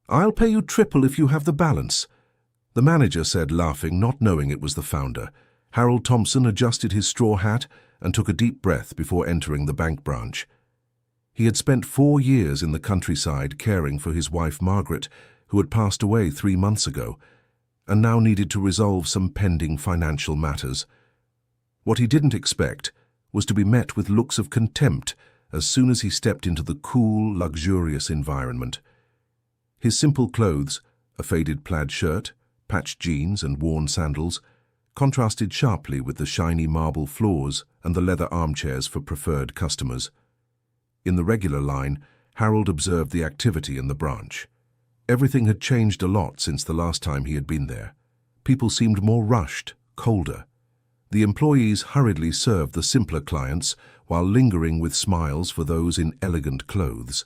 "I'll pay you triple if you have the balance," the manager said, laughing, not knowing it was the founder. Harold Thompson adjusted his straw hat and took a deep breath before entering the bank branch. He had spent 4 years in the countryside caring for his wife Margaret, who had passed away 3 months ago, and now needed to resolve some pending financial matters. What he didn't expect was to be met with looks of contempt as soon as he stepped into the cool, luxurious environment. His simple clothes, a faded plaid shirt, patched jeans and worn sandals, contrasted sharply with the shiny marble floors and the leather armchairs for preferred customers. In the regular line, Harold observed the activity in the branch. Everything had changed a lot since the last time he had been there. People seemed more rushed, colder. The employees hurriedly served the simpler clients while lingering with smiles for those in elegant clothes.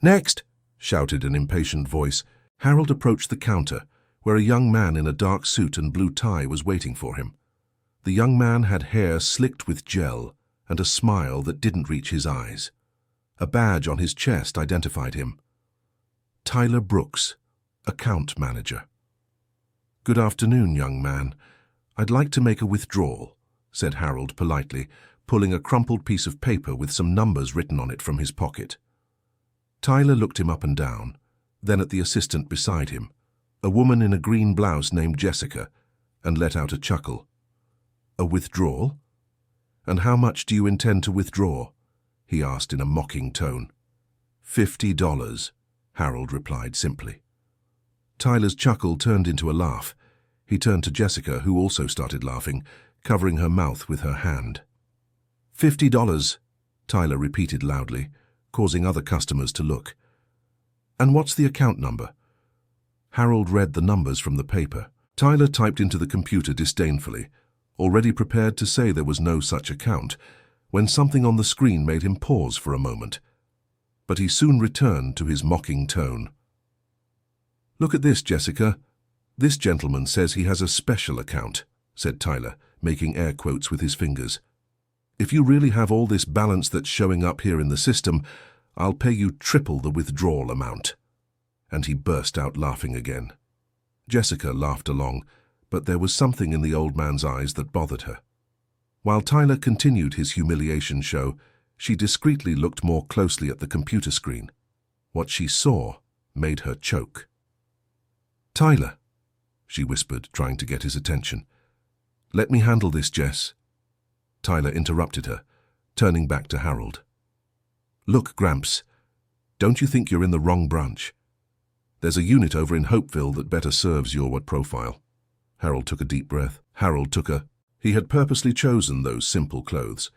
"Next!" shouted an impatient voice. Harold approached the counter, where a young man in a dark suit and blue tie was waiting for him. The young man had hair slicked with gel and a smile that didn't reach his eyes. A badge on his chest identified him. Tyler Brooks, account manager. "Good afternoon, young man. I'd like to make a withdrawal," said Harold politely, pulling a crumpled piece of paper with some numbers written on it from his pocket. Tyler looked him up and down, then at the assistant beside him, a woman in a green blouse named Jessica, and let out a chuckle. "A withdrawal? And how much do you intend to withdraw?" he asked in a mocking tone. $50, Harold replied simply. Tyler's chuckle turned into a laugh. He turned to Jessica, who also started laughing, covering her mouth with her hand. $50, Tyler repeated loudly, causing other customers to look. "And what's the account number?" Harold read the numbers from the paper. Tyler typed into the computer disdainfully, already prepared to say there was no such account, when something on the screen made him pause for a moment. But he soon returned to his mocking tone. "Look at this, Jessica. This gentleman says he has a special account," said Tyler, making air quotes with his fingers. "If you really have all this balance that's showing up here in the system, I'll pay you triple the withdrawal amount." And he burst out laughing again. Jessica laughed along, but there was something in the old man's eyes that bothered her. While Tyler continued his humiliation show, she discreetly looked more closely at the computer screen. What she saw made her choke. "Tyler," she whispered, trying to get his attention. "Let me handle this, Jess." Tyler interrupted her, turning back to Harold. "Look, Gramps, don't you think you're in the wrong branch? There's a unit over in Hopeville that better serves your profile." Harold took a deep breath. He had purposely chosen those simple clothes.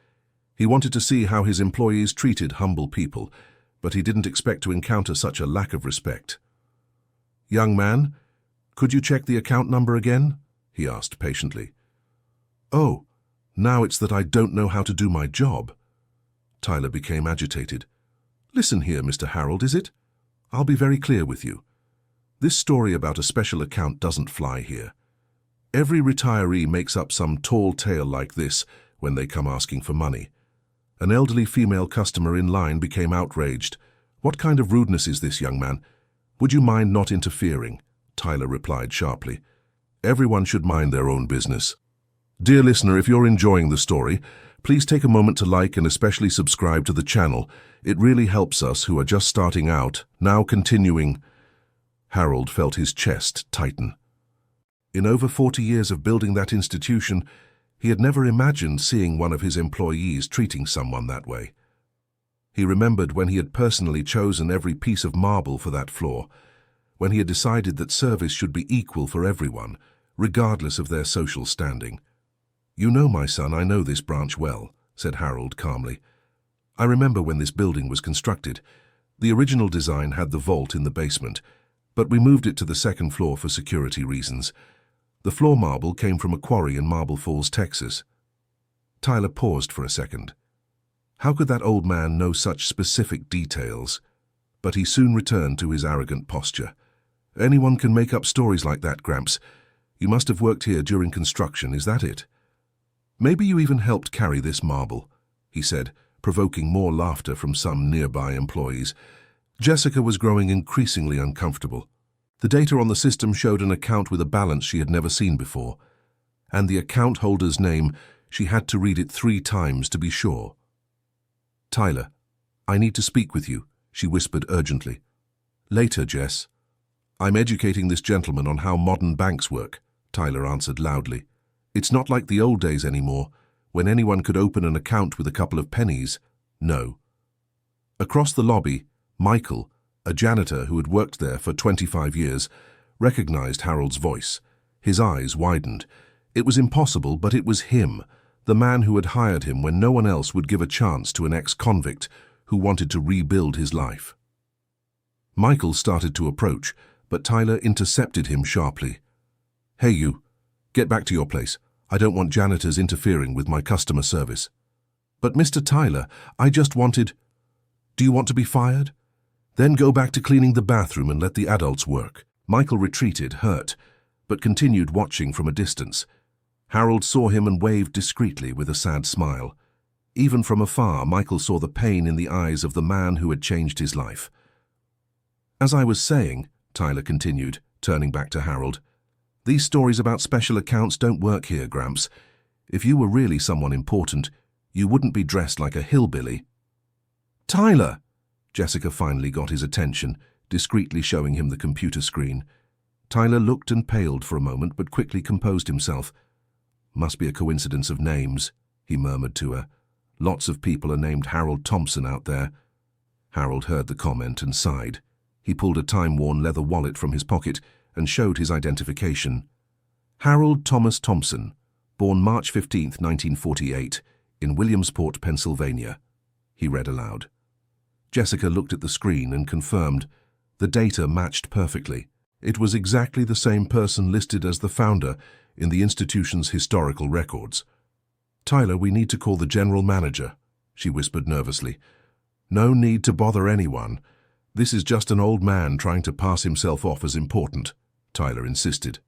He wanted to see how his employees treated humble people, but he didn't expect to encounter such a lack of respect. "Young man, could you check the account number again?" he asked patiently. "Oh, now it's that I don't know how to do my job." Tyler became agitated. "Listen here, Mr. Harold, is it? I'll be very clear with you. This story about a special account doesn't fly here. Every retiree makes up some tall tale like this when they come asking for money. An elderly female customer in line became outraged. "What kind of rudeness is this, young man? Would you mind not interfering?" Tyler replied sharply. "Everyone should mind their own business." Dear listener, if you're enjoying the story, please take a moment to like and especially subscribe to the channel. It really helps us who are just starting out. Now continuing. Harold felt his chest tighten. In over 40 years of building that institution, he had never imagined seeing one of his employees treating someone that way. He remembered when he had personally chosen every piece of marble for that floor, when he had decided that service should be equal for everyone, regardless of their social standing. "You know, my son, I know this branch well," said Harold calmly. "I remember when this building was constructed. The original design had the vault in the basement, but we moved it to the second floor for security reasons. The floor marble came from a quarry in Marble Falls, Texas." Tyler paused for a second. How could that old man know such specific details? But he soon returned to his arrogant posture. "Anyone can make up stories like that, Gramps. You must have worked here during construction, is that it? Maybe you even helped carry this marble," he said, provoking more laughter from some nearby employees. Jessica was growing increasingly uncomfortable. The data on the system showed an account with a balance she had never seen before, and the account holder's name, she had to read it 3 times to be sure. "Tyler, I need to speak with you," she whispered urgently. "Later, Jess." "I'm educating this gentleman on how modern banks work," Tyler answered loudly. "It's not like the old days anymore, when anyone could open an account with a couple of pennies. No." Across the lobby, Michael, a janitor who had worked there for 25 years, recognized Harold's voice. His eyes widened. It was impossible, but it was him, the man who had hired him when no one else would give a chance to an ex-convict who wanted to rebuild his life. Michael started to approach, but Tyler intercepted him sharply. "Hey you, get back to your place. I don't want janitors interfering with my customer service." "But Mr. Tyler, I just wanted—" "Do you want to be fired? Then go back to cleaning the bathroom and let the adults work." Michael retreated, hurt, but continued watching from a distance. Harold saw him and waved discreetly with a sad smile. Even from afar, Michael saw the pain in the eyes of the man who had changed his life. "As I was saying," Tyler continued, turning back to Harold, "these stories about special accounts don't work here, Gramps. If you were really someone important, you wouldn't be dressed like a hillbilly." "Tyler!" Jessica finally got his attention, discreetly showing him the computer screen. Tyler looked and paled for a moment, but quickly composed himself. "Must be a coincidence of names," he murmured to her. "Lots of people are named Harold Thompson out there." Harold heard the comment and sighed. He pulled a time-worn leather wallet from his pocket and showed his identification. "Harold Thomas Thompson, born March 15, 1948, in Williamsport, Pennsylvania," he read aloud. Jessica looked at the screen and confirmed. The data matched perfectly. It was exactly the same person listed as the founder in the institution's historical records. "Tyler, we need to call the general manager," she whispered nervously. "No need to bother anyone. This is just an old man trying to pass himself off as important," Tyler insisted.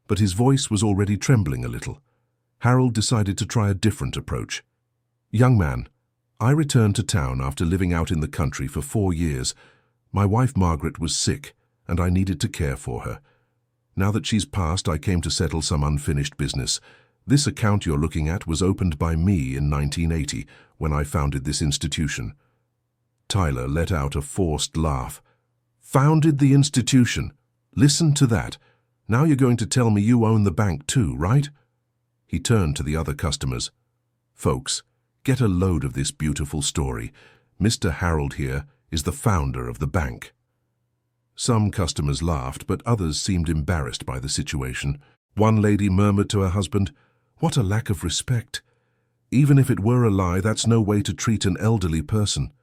But his voice was already trembling a little. Harold decided to try a different approach. "Young man, I returned to town after living out in the country for 4 years. My wife Margaret was sick, and I needed to care for her. Now that she's passed, I came to settle some unfinished business. This account you're looking at was opened by me in 1980, when I founded this institution." Tyler let out a forced laugh. "Founded the institution? Listen to that. Now you're going to tell me you own the bank too, right?" He turned to the other customers. "Folks, get a load of this beautiful story. Mr. Harold here is the founder of the bank." Some customers laughed, but others seemed embarrassed by the situation. One lady murmured to her husband, "What a lack of respect. Even if it were a lie, that's no way to treat an elderly person."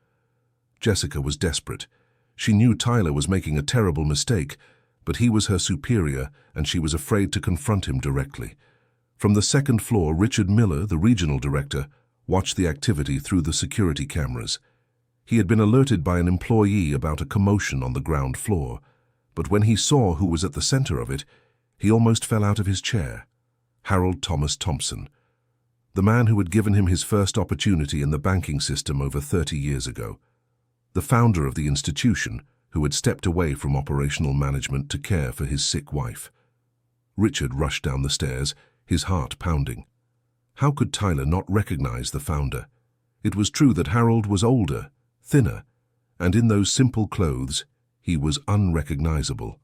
Jessica was desperate. She knew Tyler was making a terrible mistake, but he was her superior, and she was afraid to confront him directly. From the second floor, Richard Miller, the regional director, watched the activity through the security cameras. He had been alerted by an employee about a commotion on the ground floor, but when he saw who was at the center of it, he almost fell out of his chair. Harold Thomas Thompson, the man who had given him his first opportunity in the banking system over 30 years ago. The founder of the institution, who had stepped away from operational management to care for his sick wife. Richard rushed down the stairs, his heart pounding. How could Tyler not recognize the founder? It was true that Harold was older, thinner, and in those simple clothes, he was unrecognizable.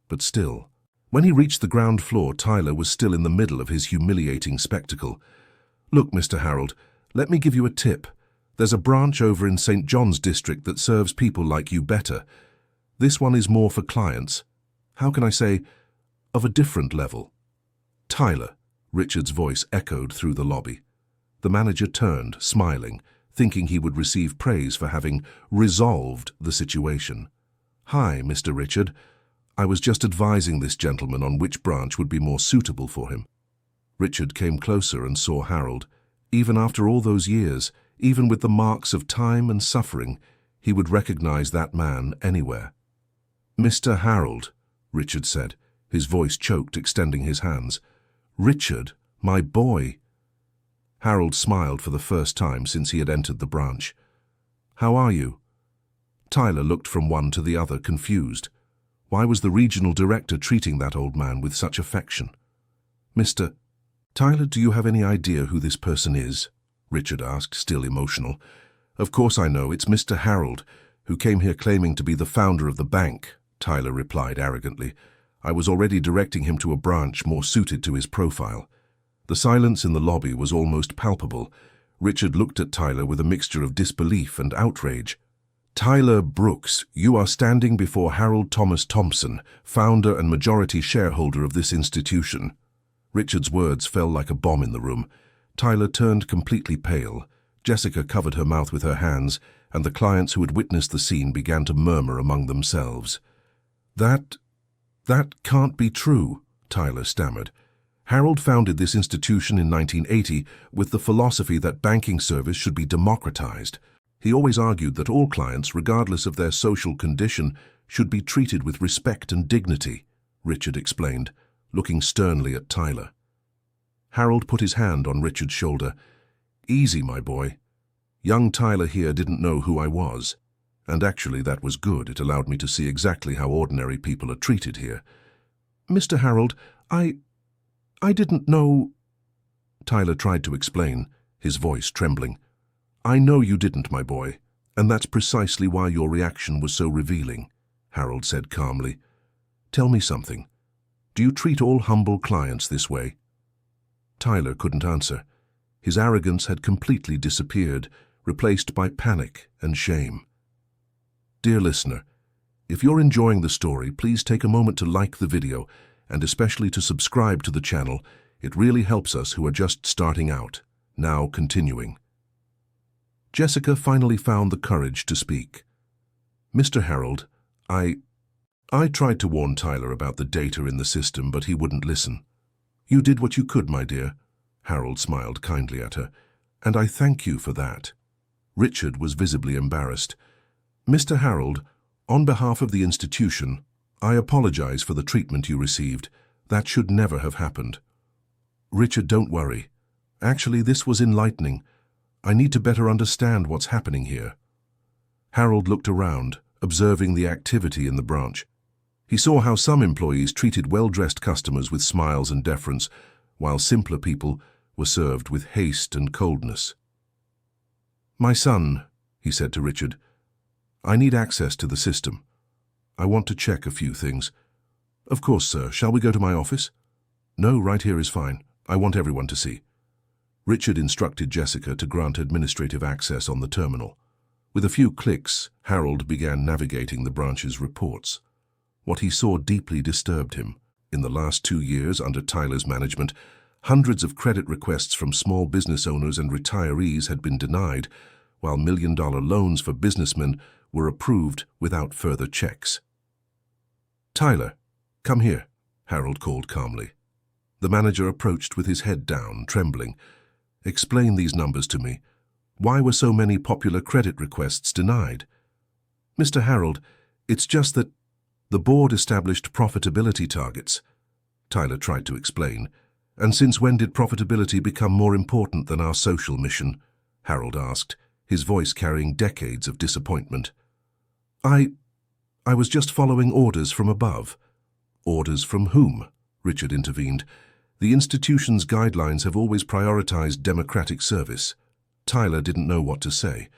But still, when he reached the ground floor, Tyler was still in the middle of his humiliating spectacle. "Look, Mr. Harold, let me give you a tip. There's a branch over in St. John's district that serves people like you better. This one is more for clients. How can I say, of a different level?" "Tyler," Richard's voice echoed through the lobby. The manager turned, smiling, thinking he would receive praise for having resolved the situation. "Hi, Mr. Richard. I was just advising this gentleman on which branch would be more suitable for him." Richard came closer and saw Harold. Even after all those years, even with the marks of time and suffering, he would recognize that man anywhere. "Mr. Harold," Richard said, his voice choked, extending his hands. "Richard, my boy." Harold smiled for the first time since he had entered the branch. "How are you?" Tyler looked from one to the other, confused. Why was the regional director treating that old man with such affection? "Mr. Tyler, do you have any idea who this person is?" Richard asked, still emotional. "Of course I know. It's Mr. Harold, who came here claiming to be the founder of the bank," Tyler replied arrogantly. "I was already directing him to a branch more suited to his profile." The silence in the lobby was almost palpable. Richard looked at Tyler with a mixture of disbelief and outrage. "Tyler Brooks, you are standing before Harold Thomas Thompson, founder and majority shareholder of this institution." Richard's words fell like a bomb in the room. Tyler turned completely pale. Jessica covered her mouth with her hands, and the clients who had witnessed the scene began to murmur among themselves. That can't be true," Tyler stammered. "Harold founded this institution in 1980 with the philosophy that banking service should be democratized. He always argued that all clients, regardless of their social condition, should be treated with respect and dignity," Richard explained, looking sternly at Tyler. Harold put his hand on Richard's shoulder. "Easy, my boy. Young Tyler here didn't know who I was. And actually that was good. It allowed me to see exactly how ordinary people are treated here." "Mr. Harold, I didn't know—" Tyler tried to explain, his voice trembling. "I know you didn't, my boy, and that's precisely why your reaction was so revealing," Harold said calmly. "Tell me something. Do you treat all humble clients this way?" Tyler couldn't answer. His arrogance had completely disappeared, replaced by panic and shame. Dear listener, if you're enjoying the story, please take a moment to like the video, and especially to subscribe to the channel. It really helps us who are just starting out. Now continuing. Jessica finally found the courage to speak. "Mr. Harold, I tried to warn Tyler about the data in the system, but he wouldn't listen." "You did what you could, my dear," Harold smiled kindly at her, "and I thank you for that." Richard was visibly embarrassed. "Mr. Harold, on behalf of the institution, I apologize for the treatment you received. That should never have happened." "Richard, don't worry. Actually, this was enlightening. I need to better understand what's happening here." Harold looked around, observing the activity in the branch. He saw how some employees treated well-dressed customers with smiles and deference, while simpler people were served with haste and coldness. "My son," he said to Richard, "I need access to the system. I want to check a few things." "Of course, sir. Shall we go to my office?" "No, right here is fine. I want everyone to see." Richard instructed Jessica to grant administrative access on the terminal. With a few clicks, Harold began navigating the branch's reports. What he saw deeply disturbed him. In the last 2 years, under Tyler's management, hundreds of credit requests from small business owners and retirees had been denied, while million-dollar loans for businessmen were approved without further checks. "Tyler, come here," Harold called calmly. The manager approached with his head down, trembling. "Explain these numbers to me. Why were so many popular credit requests denied?" "Mr. Harold, it's just that the board established profitability targets," Tyler tried to explain. "And since when did profitability become more important than our social mission?" Harold asked, his voice carrying decades of disappointment. I was just following orders from above." "Orders from whom?" Richard intervened. "The institution's guidelines have always prioritized democratic service." Tyler didn't know what to say.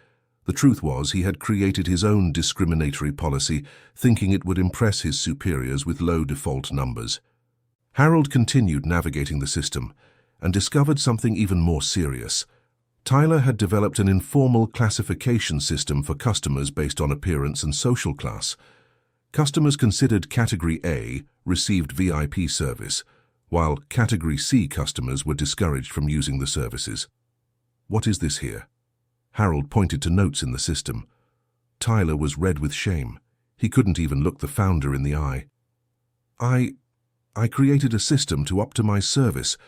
The truth was, he had created his own discriminatory policy, thinking it would impress his superiors with low default numbers. Harold continued navigating the system and discovered something even more serious. Tyler had developed an informal classification system for customers based on appearance and social class. Customers considered Category A received VIP service, while Category C customers were discouraged from using the services. "What is this here?" Harold pointed to notes in the system. Tyler was red with shame. He couldn't even look the founder in the eye. I created a system to optimize service."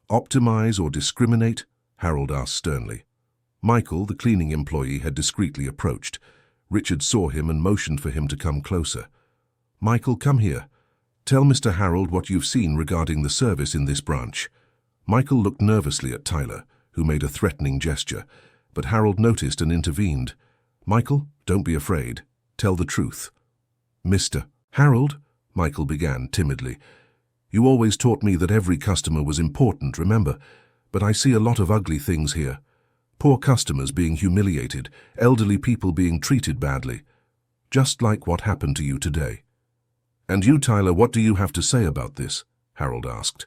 "Optimize or discriminate?" Harold asked sternly. Michael, the cleaning employee, had discreetly approached. Richard saw him and motioned for him to come closer. "Michael, come here. Tell Mr. Harold what you've seen regarding the service in this branch." Michael looked nervously at Tyler, who made a threatening gesture, but Harold noticed and intervened. "Michael, don't be afraid. Tell the truth." "Mr. Harold," Michael began timidly, "you always taught me that every customer was important, remember? But I see a lot of ugly things here. Poor customers being humiliated, elderly people being treated badly. Just like what happened to you today." "And you, Tyler, what do you have to say about this?" Harold asked.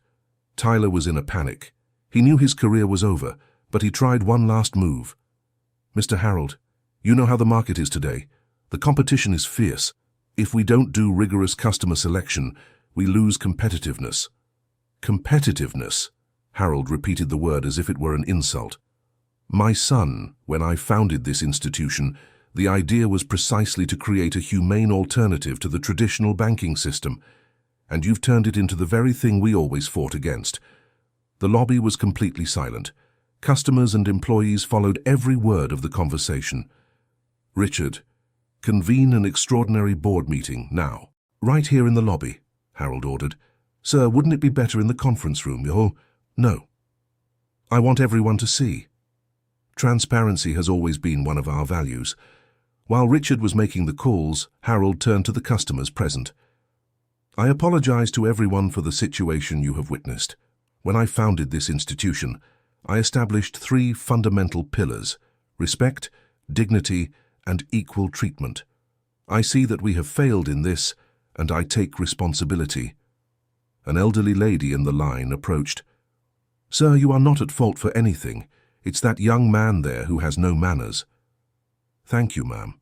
Tyler was in a panic. He knew his career was over, but he tried one last move. "Mr. Harold, you know how the market is today. The competition is fierce. If we don't do rigorous customer selection, we lose competitiveness." "Competitiveness?" Harold repeated the word as if it were an insult. "My son, when I founded this institution, the idea was precisely to create a humane alternative to the traditional banking system, and you've turned it into the very thing we always fought against." The lobby was completely silent. Customers and employees followed every word of the conversation. "Richard, convene an extraordinary board meeting now." "Right here in the lobby," Harold ordered. "Sir, wouldn't it be better in the conference room?" "Oh, no. I want everyone to see." Transparency has always been one of our values. While Richard was making the calls, Harold turned to the customers present. "I apologize to everyone for the situation you have witnessed. When I founded this institution, I established 3 fundamental pillars: respect, dignity, and equal treatment. I see that we have failed in this, and I take responsibility." An elderly lady in the line approached. "Sir, you are not at fault for anything. It's that young man there who has no manners." "Thank you, ma'am.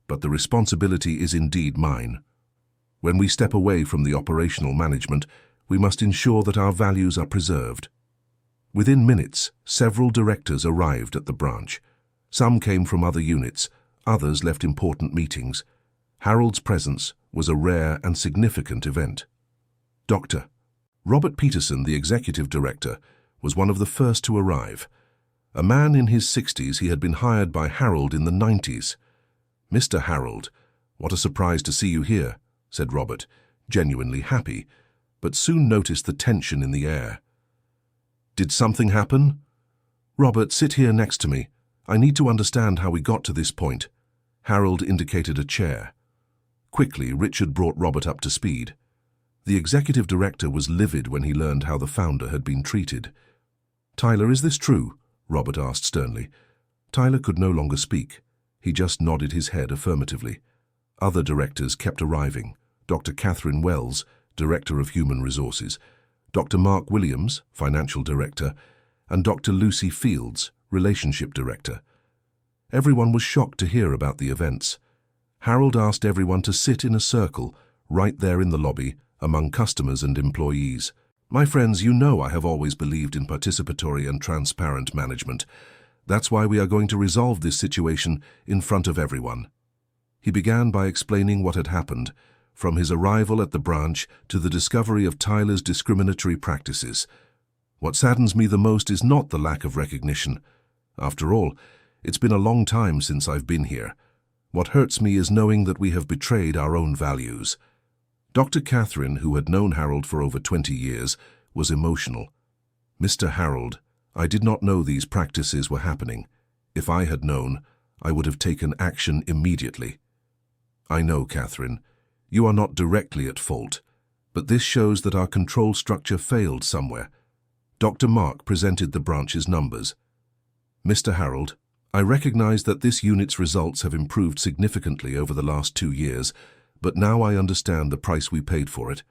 But the responsibility is indeed mine. When we step away from the operational management, we must ensure that our values are preserved." Within minutes, several directors arrived at the branch. Some came from other units, others left important meetings. Harold's presence was a rare and significant event. Dr. Robert Peterson, the executive director, was one of the first to arrive. A man in his 60s, he had been hired by Harold in the 90s. "Mr. Harold, what a surprise to see you here," said Robert, genuinely happy, but soon noticed the tension in the air. "Did something happen?" "Robert, sit here next to me. I need to understand how we got to this point." Harold indicated a chair. Quickly, Richard brought Robert up to speed. The executive director was livid when he learned how the founder had been treated. "Tyler, is this true?" Robert asked sternly. Tyler could no longer speak. He just nodded his head affirmatively. Other directors kept arriving. Dr. Catherine Wells, Director of Human Resources, Dr. Mark Williams, Financial Director, and Dr. Lucy Fields, Relationship Director. Everyone was shocked to hear about the events. Harold asked everyone to sit in a circle, right there in the lobby, among customers and employees. "My friends, you know I have always believed in participatory and transparent management. That's why we are going to resolve this situation in front of everyone." He began by explaining what had happened, from his arrival at the branch to the discovery of Tyler's discriminatory practices. "What saddens me the most is not the lack of recognition. After all, it's been a long time since I've been here. What hurts me is knowing that we have betrayed our own values." Dr. Catherine, who had known Harold for over 20 years, was emotional. "Mr. Harold, I did not know these practices were happening. If I had known, I would have taken action immediately." "I know, Catherine. You are not directly at fault, but this shows that our control structure failed somewhere." Dr. Mark presented the branch's numbers. "Mr. Harold, I recognize that this unit's results have improved significantly over the last 2 years, but now I understand the price we paid for it."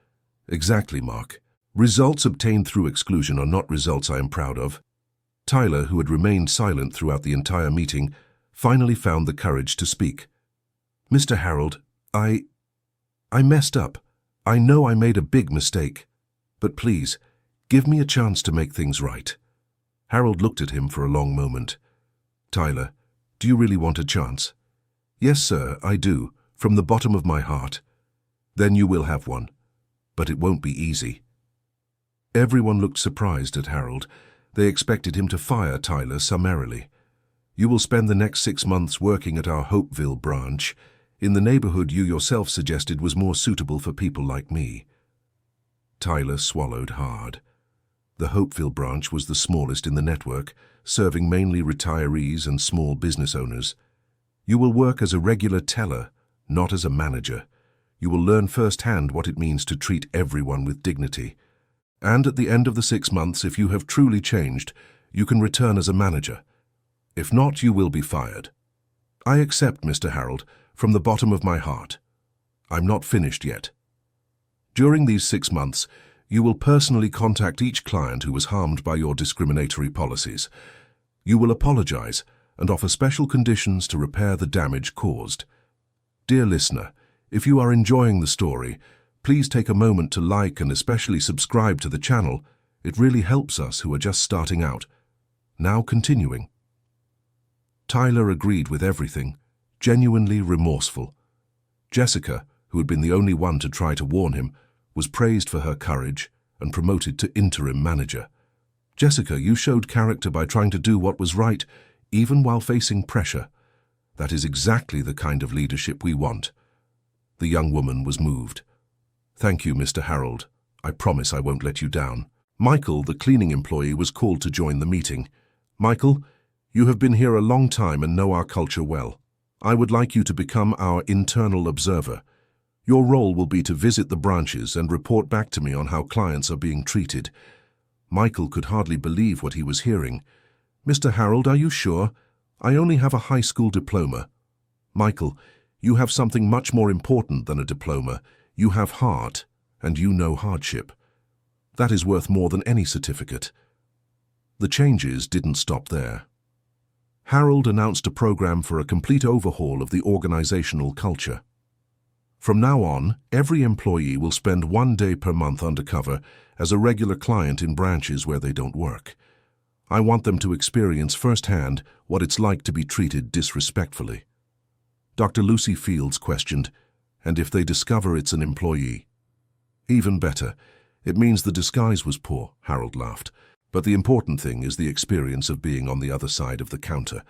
"Exactly, Mark. Results obtained through exclusion are not results I am proud of." Tyler, who had remained silent throughout the entire meeting, finally found the courage to speak. "Mr. Harold, I messed up. I know I made a big mistake. But please, give me a chance to make things right." Harold looked at him for a long moment. "Tyler, do you really want a chance?" "Yes, sir, I do, from the bottom of my heart." "Then you will have one. But it won't be easy." Everyone looked surprised at Harold. They expected him to fire Tyler summarily. "You will spend the next 6 months working at our Hopeville branch, in the neighborhood you yourself suggested was more suitable for people like me." Tyler swallowed hard. The Hopeville branch was the smallest in the network, serving mainly retirees and small business owners. "You will work as a regular teller, not as a manager. You will learn firsthand what it means to treat everyone with dignity. And at the end of the 6 months, if you have truly changed, you can return as a manager. If not, you will be fired. I accept, Mr. Harold, from the bottom of my heart. I'm not finished yet. During these 6 months, you will personally contact each client who was harmed by your discriminatory policies. You will apologize and offer special conditions to repair the damage caused. Dear listener, if you are enjoying the story, please take a moment to like and especially subscribe to the channel. It really helps us who are just starting out. Now continuing. Tyler agreed with everything, genuinely remorseful. Jessica, who had been the only one to try to warn him, was praised for her courage and promoted to interim manager. Jessica, you showed character by trying to do what was right, even while facing pressure. That is exactly the kind of leadership we want. The young woman was moved. Thank you, Mr. Harold. I promise I won't let you down. Michael, the cleaning employee, was called to join the meeting. Michael, you have been here a long time and know our culture well. I would like you to become our internal observer. Your role will be to visit the branches and report back to me on how clients are being treated. Michael could hardly believe what he was hearing. Mr. Harold, are you sure? I only have a high school diploma. Michael, you have something much more important than a diploma. You have heart, and you know hardship. That is worth more than any certificate. The changes didn't stop there. Harold announced a program for a complete overhaul of the organizational culture. From now on, every employee will spend 1 day per month undercover as a regular client in branches where they don't work. I want them to experience firsthand what it's like to be treated disrespectfully. Dr. Lucy Fields questioned, and if they discover it's an employee? Even better. It means the disguise was poor, Harold laughed. But the important thing is the experience of being on the other side of the counter.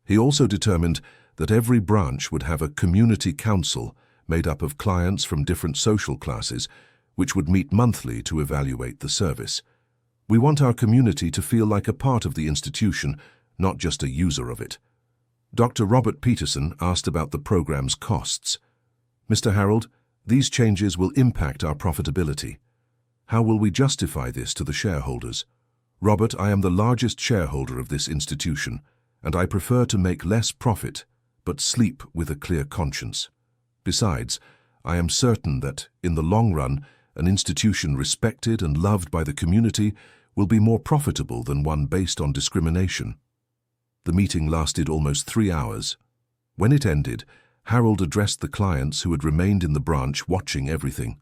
He also determined that every branch would have a community council made up of clients from different social classes, which would meet monthly to evaluate the service. We want our community to feel like a part of the institution, not just a user of it. Dr. Robert Peterson asked about the program's costs. Mr. Harold, these changes will impact our profitability. How will we justify this to the shareholders? Robert, I am the largest shareholder of this institution, and I prefer to make less profit, but sleep with a clear conscience. Besides, I am certain that, in the long run, an institution respected and loved by the community will be more profitable than one based on discrimination. The meeting lasted almost 3 hours. When it ended, Harold addressed the clients who had remained in the branch watching everything.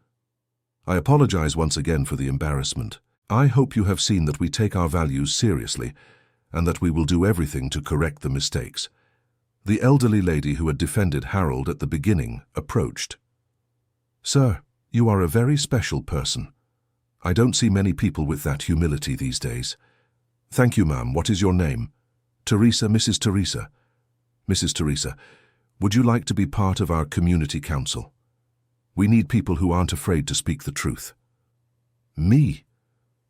I apologize once again for the embarrassment. I hope you have seen that we take our values seriously and that we will do everything to correct the mistakes. The elderly lady who had defended Harold at the beginning approached. Sir, you are a very special person. I don't see many people with that humility these days. Thank you, ma'am. What is your name? Teresa, Mrs. Teresa. Mrs. Teresa, would you like to be part of our community council? We need people who aren't afraid to speak the truth. Me?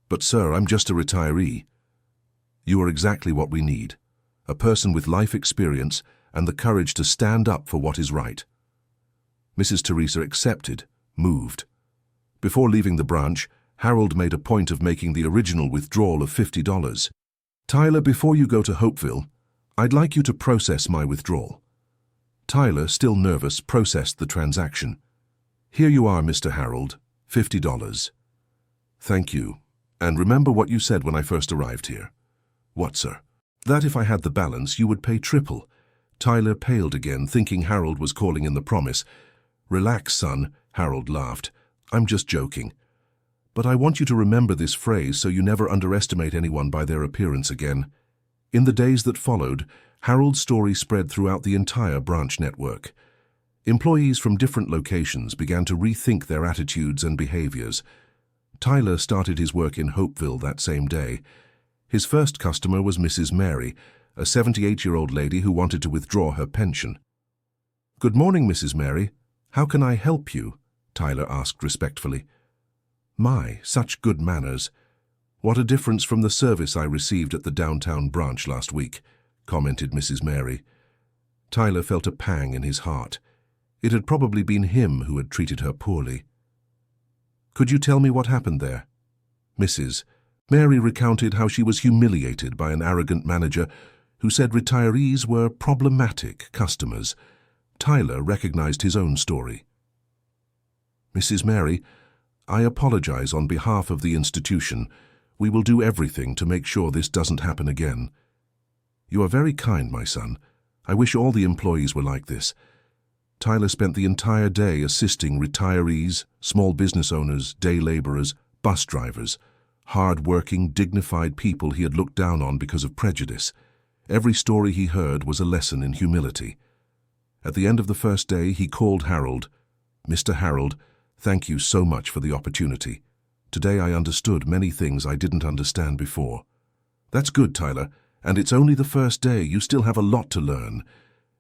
But sir, I'm just a retiree. You are exactly what we need. A person with life experience and the courage to stand up for what is right. Mrs. Teresa accepted, moved. Before leaving the branch, Harold made a point of making the original withdrawal of $50. Tyler, before you go to Hopeville, I'd like you to process my withdrawal. Tyler, still nervous, processed the transaction. Here you are, Mr. Harold, $50. Thank you. And remember what you said when I first arrived here. What, sir? That if I had the balance, you would pay triple. Tyler paled again, thinking Harold was calling in the promise. Relax, son, Harold laughed. I'm just joking. But I want you to remember this phrase so you never underestimate anyone by their appearance again. In the days that followed, Harold's story spread throughout the entire branch network. Employees from different locations began to rethink their attitudes and behaviors. Tyler started his work in Hopeville that same day. His first customer was Mrs. Mary, a 78-year-old lady who wanted to withdraw her pension. Good morning, Mrs. Mary. How can I help you? Tyler asked respectfully. My, such good manners. What a difference from the service I received at the downtown branch last week, commented Mrs. Mary. Tyler felt a pang in his heart. It had probably been him who had treated her poorly. "Could you tell me what happened there?" Mrs. Mary recounted how she was humiliated by an arrogant manager who said retirees were problematic customers. Tyler recognized his own story. "Mrs. Mary, I apologize on behalf of the institution. We will do everything to make sure this doesn't happen again." "You are very kind, my son. I wish all the employees were like this." Tyler spent the entire day assisting retirees, small business owners, day laborers, bus drivers, hard-working, dignified people he had looked down on because of prejudice. Every story he heard was a lesson in humility. At the end of the first day, he called Harold. "Mr. Harold, thank you so much for the opportunity. Today I understood many things I didn't understand before." "That's good, Tyler, and it's only the first day. You still have a lot to learn."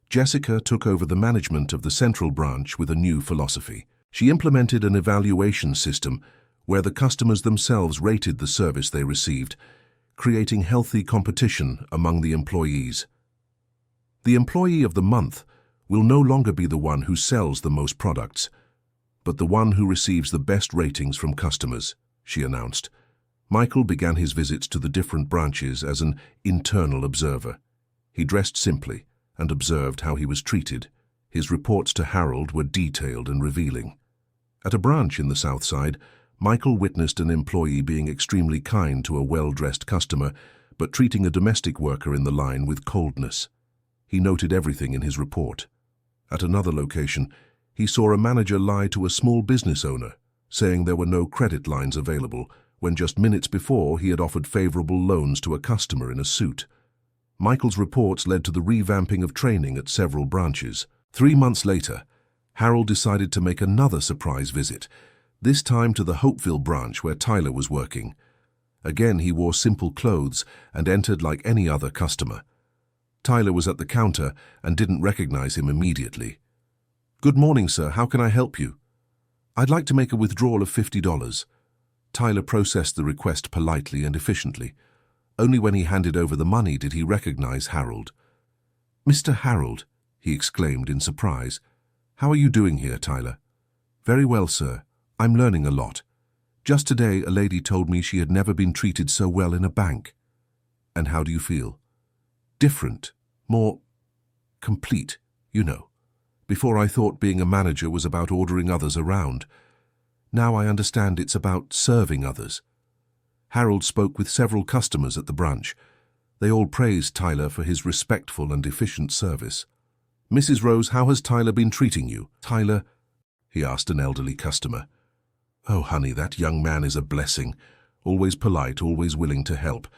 Jessica took over the management of the Central Branch with a new philosophy. She implemented an evaluation system where the customers themselves rated the service they received, creating healthy competition among the employees. "The employee of the month will no longer be the one who sells the most products, but the one who receives the best ratings from customers," she announced. Michael began his visits to the different branches as an internal observer. He dressed simply and observed how he was treated. His reports to Harold were detailed and revealing. At a branch in the South Side, Michael witnessed an employee being extremely kind to a well-dressed customer, but treating a domestic worker in the line with coldness. He noted everything in his report. At another location, he saw a manager lie to a small business owner, saying there were no credit lines available, when just minutes before he had offered favorable loans to a customer in a suit. Michael's reports led to the revamping of training at several branches. 3 months later, Harold decided to make another surprise visit, this time to the Hopeville branch where Tyler was working. Again, he wore simple clothes and entered like any other customer. Tyler was at the counter and didn't recognize him immediately. "Good morning, sir. How can I help you?" "I'd like to make a withdrawal of $50. Tyler processed the request politely and efficiently. Only when he handed over the money did he recognize Harold. "Mr. Harold," he exclaimed in surprise. "How are you doing here, Tyler?" "Very well, sir. I'm learning a lot. Just today, a lady told me she had never been treated so well in a bank." "And how do you feel?" "Different. More complete, you know. Before I thought being a manager was about ordering others around. Now I understand it's about serving others." Harold spoke with several customers at the branch. They all praised Tyler for his respectful and efficient service. "Mrs. Rose, how has Tyler been treating you?" "Tyler?" he asked an elderly customer. "Oh, honey, that young man is a blessing. Always polite, always willing to help.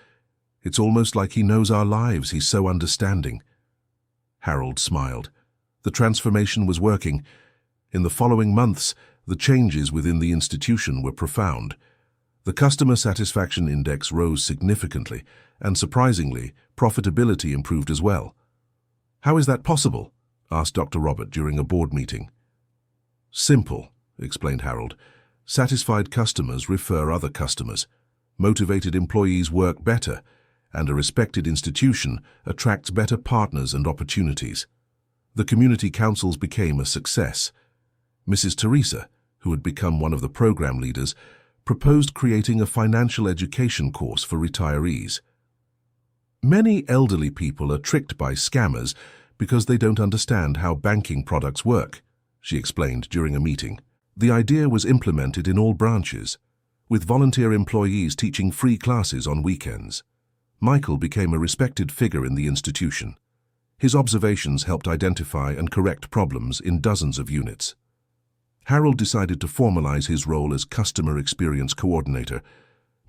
It's almost like he knows our lives. He's so understanding." Harold smiled. The transformation was working. In the following months, the changes within the institution were profound. The customer satisfaction index rose significantly, and surprisingly, profitability improved as well. "How is that possible?" asked Dr. Robert during a board meeting. "Simple," explained Harold. "Satisfied customers refer other customers. Motivated employees work better, and a respected institution attracts better partners and opportunities." The community councils became a success. Mrs. Teresa, who had become one of the program leaders, proposed creating a financial education course for retirees. "Many elderly people are tricked by scammers because they don't understand how banking products work," she explained during a meeting. The idea was implemented in all branches, with volunteer employees teaching free classes on weekends. Michael became a respected figure in the institution. His observations helped identify and correct problems in dozens of units. Harold decided to formalize his role as Customer Experience Coordinator.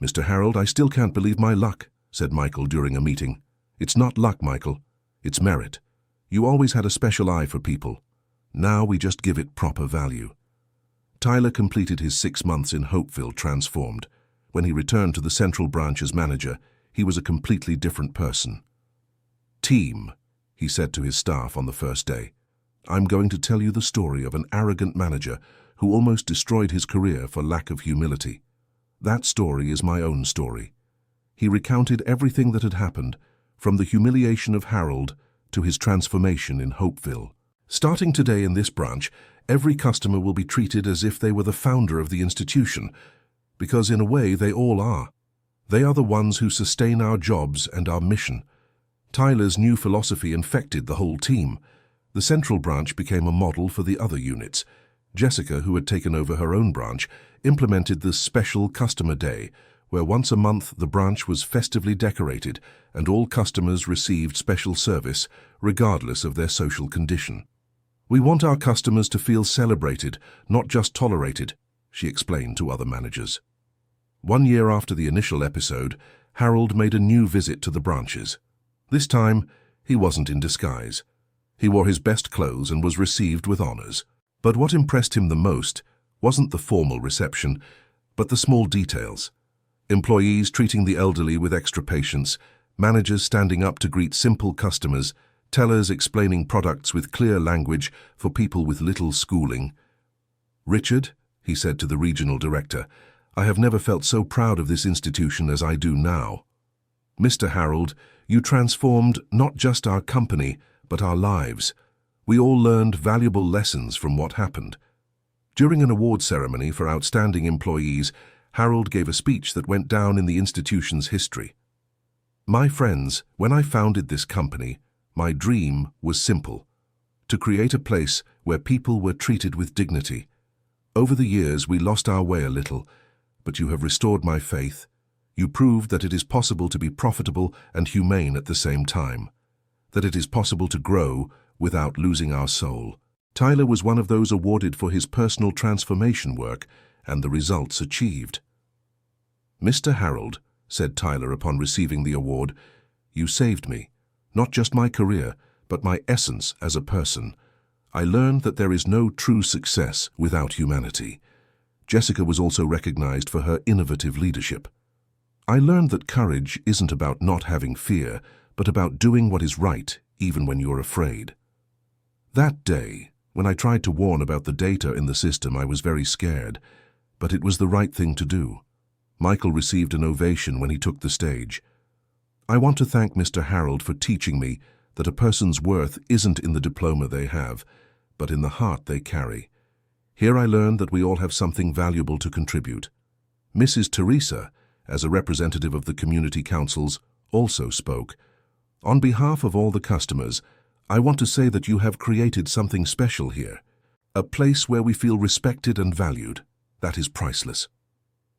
"Mr. Harold, I still can't believe my luck," said Michael during a meeting. "It's not luck, Michael. It's merit. You always had a special eye for people. Now we just give it proper value." Tyler completed his 6 months in Hopeville transformed. When he returned to the Central Branch as manager, he was a completely different person. "Team," he said to his staff on the first day, "I'm going to tell you the story of an arrogant manager who almost destroyed his career for lack of humility. That story is my own story." He recounted everything that had happened, from the humiliation of Harold to his transformation in Hopeville. Starting today in this branch, every customer will be treated as if they were the founder of the institution, because in a way they all are. They are the ones who sustain our jobs and our mission. Tyler's new philosophy infected the whole team. The central branch became a model for the other units. Jessica, who had taken over her own branch, implemented this special customer day, where once a month the branch was festively decorated and all customers received special service, regardless of their social condition. "We want our customers to feel celebrated, not just tolerated," she explained to other managers. 1 year after the initial episode, Harold made a new visit to the branches. This time, he wasn't in disguise. He wore his best clothes and was received with honors. But what impressed him the most wasn't the formal reception, but the small details. Employees treating the elderly with extra patience, managers standing up to greet simple customers, tellers explaining products with clear language for people with little schooling. "Richard," he said to the regional director, "I have never felt so proud of this institution as I do now. Mr. Harold, you transformed not just our company, but our lives. We all learned valuable lessons from what happened." During an award ceremony for outstanding employees, Harold gave a speech that went down in the institution's history. "My friends, when I founded this company, my dream was simple: to create a place where people were treated with dignity. Over the years, we lost our way a little, but you have restored my faith. You proved that it is possible to be profitable and humane at the same time, that it is possible to grow without losing our soul." Tyler was one of those awarded for his personal transformation work and the results achieved. "Mr. Harold," said Tyler upon receiving the award, "you saved me, not just my career, but my essence as a person. I learned that there is no true success without humanity." Jessica was also recognized for her innovative leadership. "I learned that courage isn't about not having fear, but about doing what is right, even when you're afraid." That day, when I tried to warn about the data in the system, I was very scared, but it was the right thing to do. Michael received an ovation when he took the stage. "I want to thank Mr. Harold for teaching me that a person's worth isn't in the diploma they have, but in the heart they carry. Here I learned that we all have something valuable to contribute." Mrs. Teresa, as a representative of the community councils, also spoke. "On behalf of all the customers, I want to say that you have created something special here, a place where we feel respected and valued. That is priceless."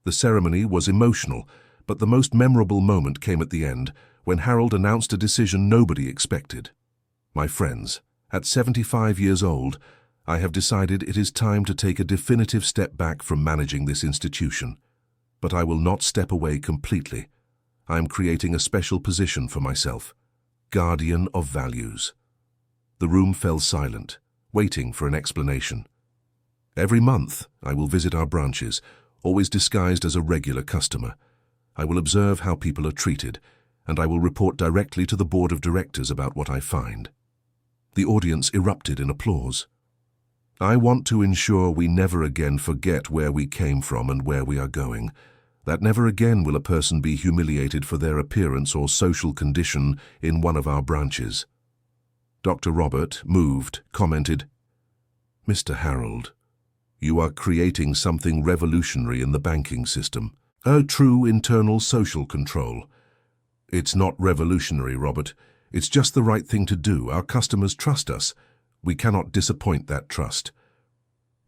The ceremony was emotional, but the most memorable moment came at the end, when Harold announced a decision nobody expected. "My friends, at 75 years old, I have decided it is time to take a definitive step back from managing this institution. But I will not step away completely. I am creating a special position for myself: Guardian of Values." The room fell silent, waiting for an explanation. "Every month, I will visit our branches, always disguised as a regular customer. I will observe how people are treated, and I will report directly to the board of directors about what I find." The audience erupted in applause. "I want to ensure we never again forget where we came from and where we are going. That never again will a person be humiliated for their appearance or social condition in one of our branches." Dr. Robert, moved, commented, "Mr. Harold, you are creating something revolutionary in the banking system, a true internal social control." "It's not revolutionary, Robert. It's just the right thing to do. Our customers trust us. We cannot disappoint that trust."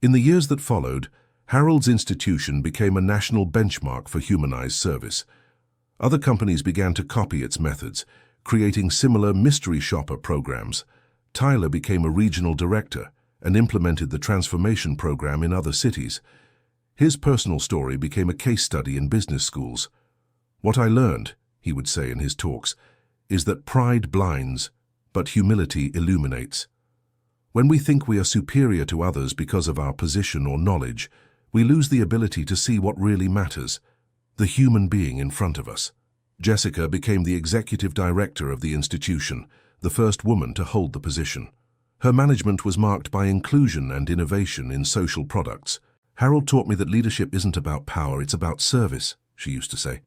In the years that followed, Harold's institution became a national benchmark for humanized service. Other companies began to copy its methods, creating similar mystery shopper programs. Tyler became a regional director and implemented the transformation program in other cities. His personal story became a case study in business schools. "What I learned," he would say in his talks, "is that pride blinds, but humility illuminates. When we think we are superior to others because of our position or knowledge, we lose the ability to see what really matters: the human being in front of us." Jessica became the executive director of the institution, the first woman to hold the position. Her management was marked by inclusion and innovation in social products. "Harold taught me that leadership isn't about power, it's about service," she used to say.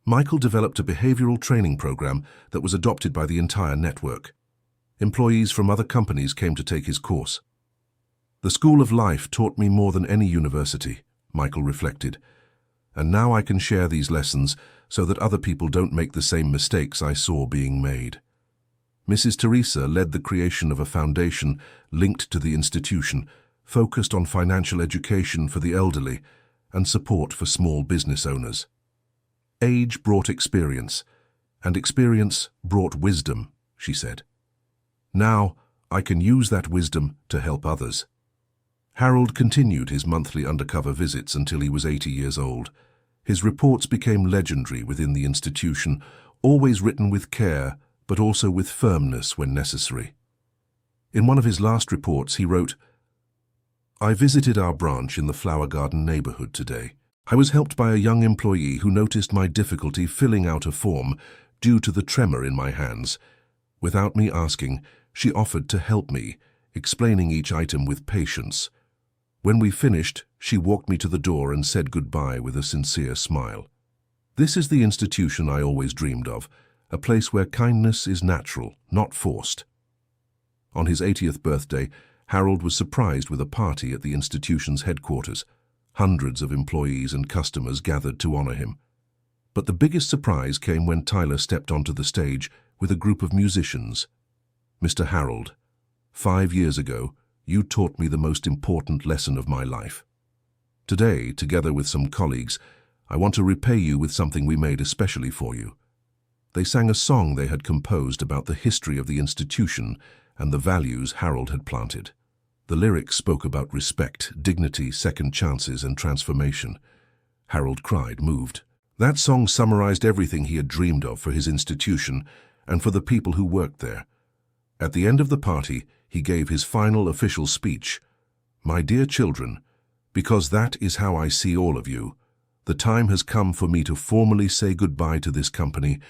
Michael developed a behavioral training program that was adopted by the entire network. Employees from other companies came to take his course. The School of Life taught me more than any university, Michael reflected. And now I can share these lessons so that other people don't make the same mistakes I saw being made. Mrs. Teresa led the creation of a foundation linked to the institution, focused on financial education for the elderly and support for small business owners. Age brought experience, and experience brought wisdom, she said. Now I can use that wisdom to help others. Harold continued his monthly undercover visits until he was 80 years old. His reports became legendary within the institution, always written with care, but also with firmness when necessary. In one of his last reports, he wrote, "I visited our branch in the Flower Garden neighborhood today. I was helped by a young employee who noticed my difficulty filling out a form due to the tremor in my hands. Without me asking, she offered to help me, explaining each item with patience. When we finished, she walked me to the door and said goodbye with a sincere smile. This is the institution I always dreamed of, a place where kindness is natural, not forced." On his 80th birthday, Harold was surprised with a party at the institution's headquarters. Hundreds of employees and customers gathered to honor him. But the biggest surprise came when Tyler stepped onto the stage with a group of musicians. "Mr. Harold, 5 years ago, you taught me the most important lesson of my life. Today, together with some colleagues, I want to repay you with something we made especially for you." They sang a song they had composed about the history of the institution and the values Harold had planted. The lyrics spoke about respect, dignity, second chances, and transformation. Harold cried, moved. That song summarized everything he had dreamed of for his institution and for the people who worked there. At the end of the party, he gave his final official speech. "My dear children, because that is how I see all of you, the time has come for me to formally say goodbye to this company,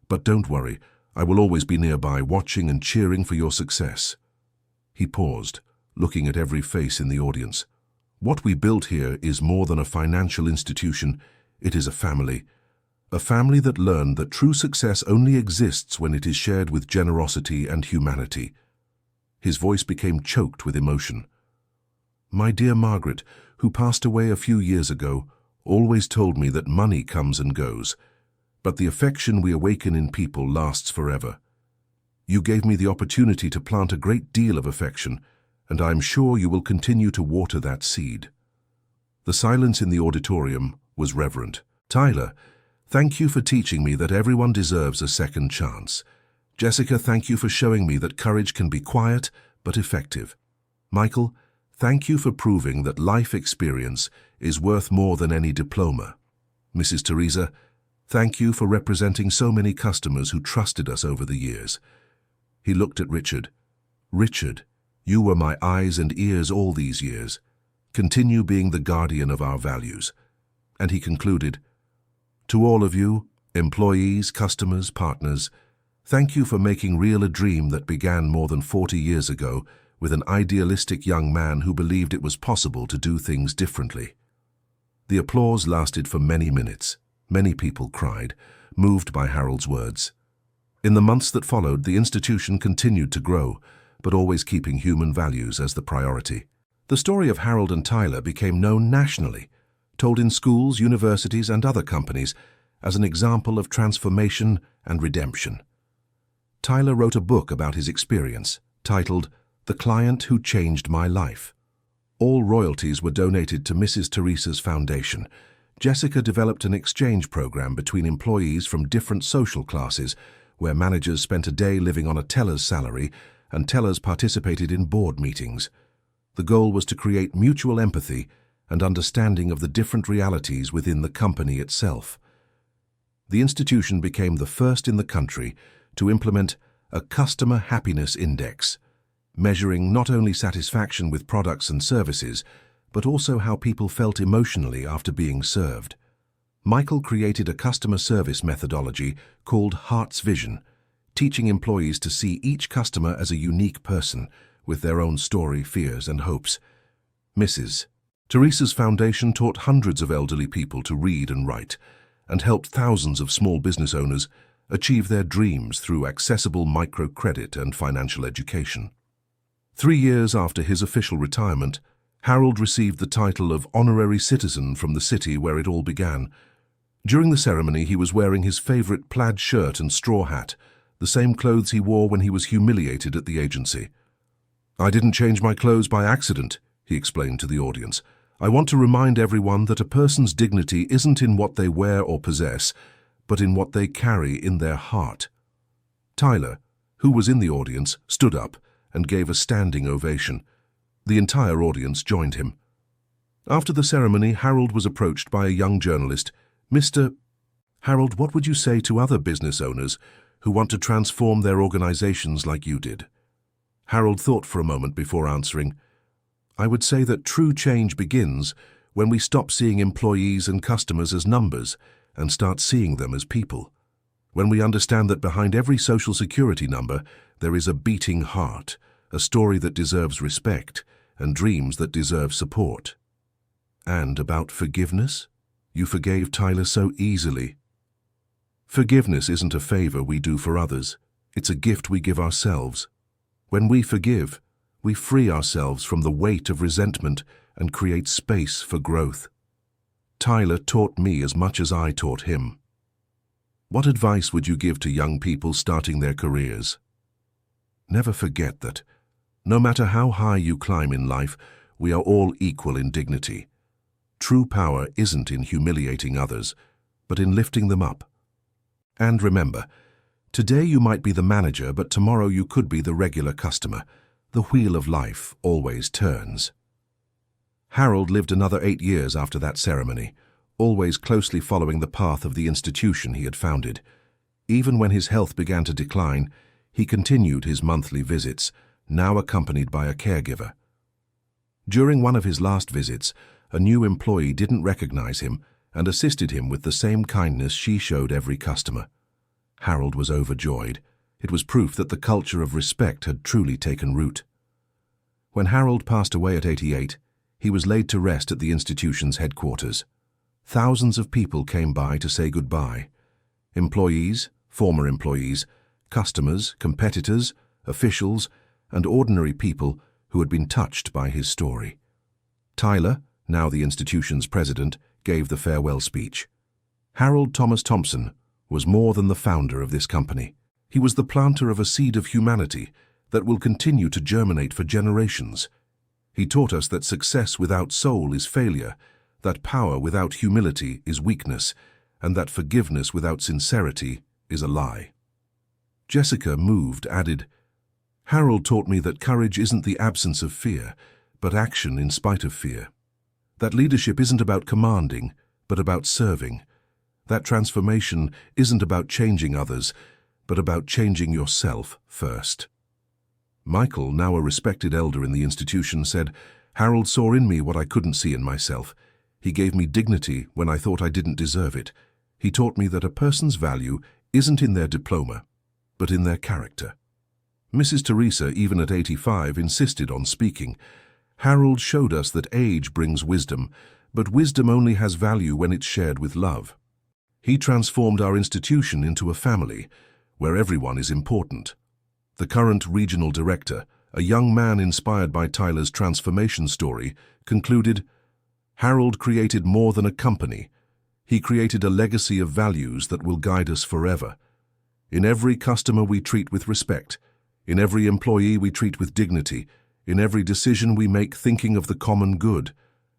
but don't worry, I will always be nearby watching and cheering for your success." He paused, looking at every face in the audience. "What we built here is more than a financial institution, it is a family that learned that true success only exists when it is shared with generosity and humanity." His voice became choked with emotion. "My dear Margaret, who passed away a few years ago, always told me that money comes and goes, but the affection we awaken in people lasts forever. You gave me the opportunity to plant a great deal of affection, and I am sure you will continue to water that seed." The silence in the auditorium was reverent. "Tyler, thank you for teaching me that everyone deserves a second chance. Jessica, thank you for showing me that courage can be quiet but effective. Michael, thank you for proving that life experience is worth more than any diploma. Mrs. Teresa, thank you for representing so many customers who trusted us over the years." He looked at Richard. "Richard, you were my eyes and ears all these years. Continue being the guardian of our values." And he concluded, "To all of you, employees, customers, partners, thank you for making real a dream that began more than 40 years ago with an idealistic young man who believed it was possible to do things differently." The applause lasted for many minutes. Many people cried, moved by Harold's words. In the months that followed, the institution continued to grow, but always keeping human values as the priority. The story of Harold and Tyler became known nationally, told in schools, universities, and other companies as an example of transformation and redemption. Tyler wrote a book about his experience, titled The Client Who Changed My Life. All royalties were donated to Mrs. Teresa's foundation. Jessica developed an exchange program between employees from different social classes, where managers spent a day living on a teller's salary and tellers participated in board meetings. The goal was to create mutual empathy and understanding of the different realities within the company itself. The institution became the first in the country to implement a Customer Happiness Index, measuring not only satisfaction with products and services, but also how people felt emotionally after being served. Michael created a customer service methodology called Heart's Vision, teaching employees to see each customer as a unique person with their own story, fears, and hopes. Mrs. Teresa's foundation taught hundreds of elderly people to read and write, and helped thousands of small business owners achieve their dreams through accessible microcredit and financial education. 3 years after his official retirement, Harold received the title of Honorary Citizen from the city where it all began. During the ceremony, he was wearing his favorite plaid shirt and straw hat, the same clothes he wore when he was humiliated at the agency. "I didn't change my clothes by accident," he explained to the audience. "I want to remind everyone that a person's dignity isn't in what they wear or possess, but in what they carry in their heart." Tyler, who was in the audience, stood up and gave a standing ovation. The entire audience joined him. After the ceremony, Harold was approached by a young journalist. "Mr. Harold, what would you say to other business owners who want to transform their organizations like you did?" Harold thought for a moment before answering. "I would say that true change begins when we stop seeing employees and customers as numbers and start seeing them as people. When we understand that behind every social security number there is a beating heart, a story that deserves respect, and dreams that deserve support." "And about forgiveness? You forgave Tyler so easily." "Forgiveness isn't a favor we do for others. It's a gift we give ourselves. When we forgive, we free ourselves from the weight of resentment and create space for growth. Tyler taught me as much as I taught him." What advice would you give to young people starting their careers? Never forget that, no matter how high you climb in life, we are all equal in dignity. True power isn't in humiliating others, but in lifting them up. And remember, today you might be the manager, but tomorrow you could be the regular customer. The wheel of life always turns. Harold lived another 8 years after that ceremony, always closely following the path of the institution he had founded. Even when his health began to decline, he continued his monthly visits, now accompanied by a caregiver. During one of his last visits, a new employee didn't recognize him and assisted him with the same kindness she showed every customer. Harold was overjoyed. It was proof that the culture of respect had truly taken root. When Harold passed away at 88, he was laid to rest at the institution's headquarters. Thousands of people came by to say goodbye. Employees, former employees, customers, competitors, officials, and ordinary people who had been touched by his story. Tyler, now the institution's president, gave the farewell speech. Harold Thomas Thompson was more than the founder of this company. He was the planter of a seed of humanity that will continue to germinate for generations. He taught us that success without soul is failure, that power without humility is weakness, and that forgiveness without sincerity is a lie. Jessica, moved, added, "Harold taught me that courage isn't the absence of fear, but action in spite of fear. That leadership isn't about commanding, but about serving. That transformation isn't about changing others, but about changing yourself first." Michael, now a respected elder in the institution, said, "Harold saw in me what I couldn't see in myself. He gave me dignity when I thought I didn't deserve it. He taught me that a person's value isn't in their diploma, but in their character." Mrs. Teresa, even at 85, insisted on speaking. "Harold showed us that age brings wisdom, but wisdom only has value when it's shared with love. He transformed our institution into a family where everyone is important." The current regional director, a young man inspired by Tyler's transformation story, concluded, "Harold created more than a company. He created a legacy of values that will guide us forever. In every customer we treat with respect. In every employee we treat with dignity. In every decision we make thinking of the common good.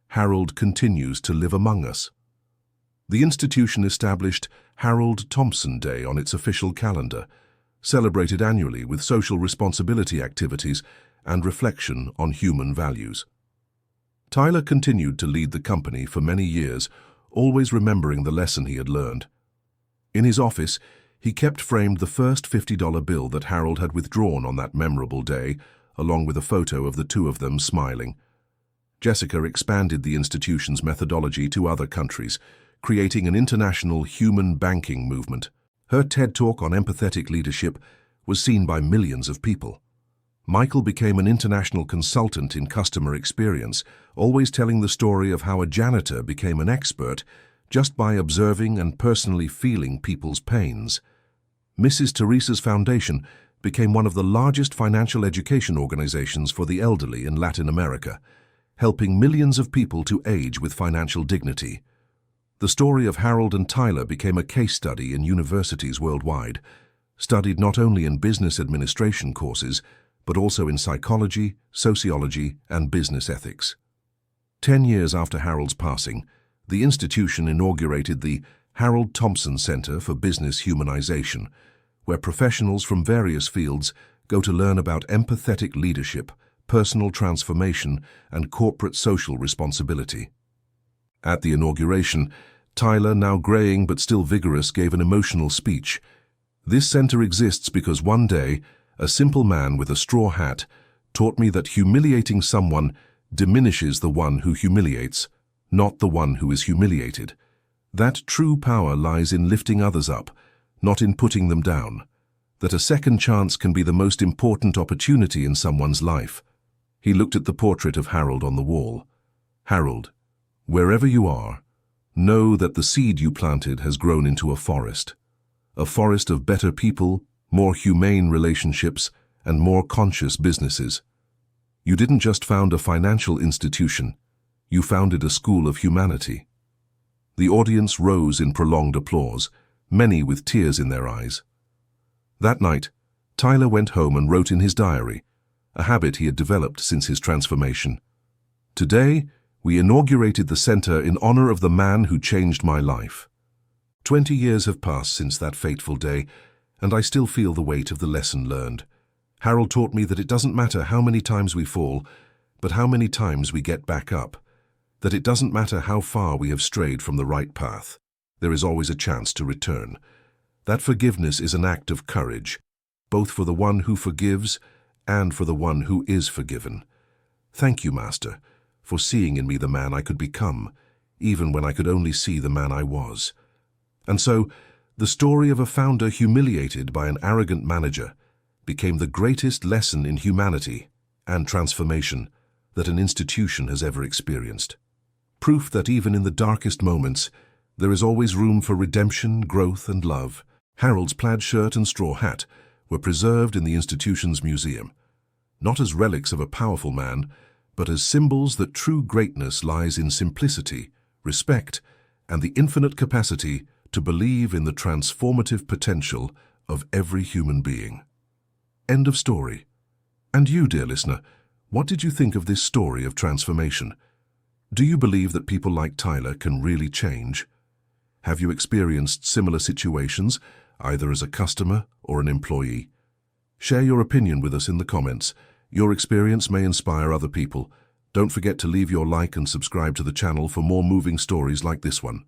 Harold continues to live among us." The institution established Harold Thompson Day on its official calendar, celebrated annually with social responsibility activities and reflection on human values. Tyler continued to lead the company for many years, always remembering the lesson he had learned. In his office, he kept framed the first $50 bill that Harold had withdrawn on that memorable day, along with a photo of the two of them smiling. Jessica expanded the institution's methodology to other countries, creating an international human banking movement. Her TED Talk on empathetic leadership was seen by millions of people. Michael became an international consultant in customer experience, always telling the story of how a janitor became an expert just by observing and personally feeling people's pains. Mrs. Teresa's Foundation became one of the largest financial education organizations for the elderly in Latin America, helping millions of people to age with financial dignity. The story of Harold and Tyler became a case study in universities worldwide, studied not only in business administration courses, but also in psychology, sociology, and business ethics. 10 years after Harold's passing, the institution inaugurated the Harold Thompson Center for Business Humanization, where professionals from various fields go to learn about empathetic leadership, personal transformation, and corporate social responsibility. At the inauguration, Tyler, now graying but still vigorous, gave an emotional speech. "This center exists because one day, a simple man with a straw hat taught me that humiliating someone diminishes the one who humiliates, not the one who is humiliated. That true power lies in lifting others up, not in putting them down. That a second chance can be the most important opportunity in someone's life." He looked at the portrait of Harold on the wall. "Harold, wherever you are, know that the seed you planted has grown into a forest of better people, more humane relationships, and more conscious businesses. You didn't just found a financial institution, you founded a school of humanity." The audience rose in prolonged applause, many with tears in their eyes. That night, Tyler went home and wrote in his diary, a habit he had developed since his transformation. "Today, we inaugurated the center in honor of the man who changed my life." 20 years have passed since that fateful day, and I still feel the weight of the lesson learned. Harold taught me that it doesn't matter how many times we fall, but how many times we get back up. That it doesn't matter how far we have strayed from the right path, there is always a chance to return. That forgiveness is an act of courage, both for the one who forgives and for the one who is forgiven. Thank you, Master, for seeing in me the man I could become, even when I could only see the man I was. And so, the story of a founder humiliated by an arrogant manager became the greatest lesson in humanity and transformation that an institution has ever experienced. Proof that even in the darkest moments, there is always room for redemption, growth, and love. Harold's plaid shirt and straw hat were preserved in the institution's museum, not as relics of a powerful man, but as symbols that true greatness lies in simplicity, respect, and the infinite capacity to believe in the transformative potential of every human being. End of story. And you, dear listener, what did you think of this story of transformation? Do you believe that people like Tyler can really change? Have you experienced similar situations, either as a customer or an employee? Share your opinion with us in the comments. Your experience may inspire other people. Don't forget to leave your like and subscribe to the channel for more moving stories like this one.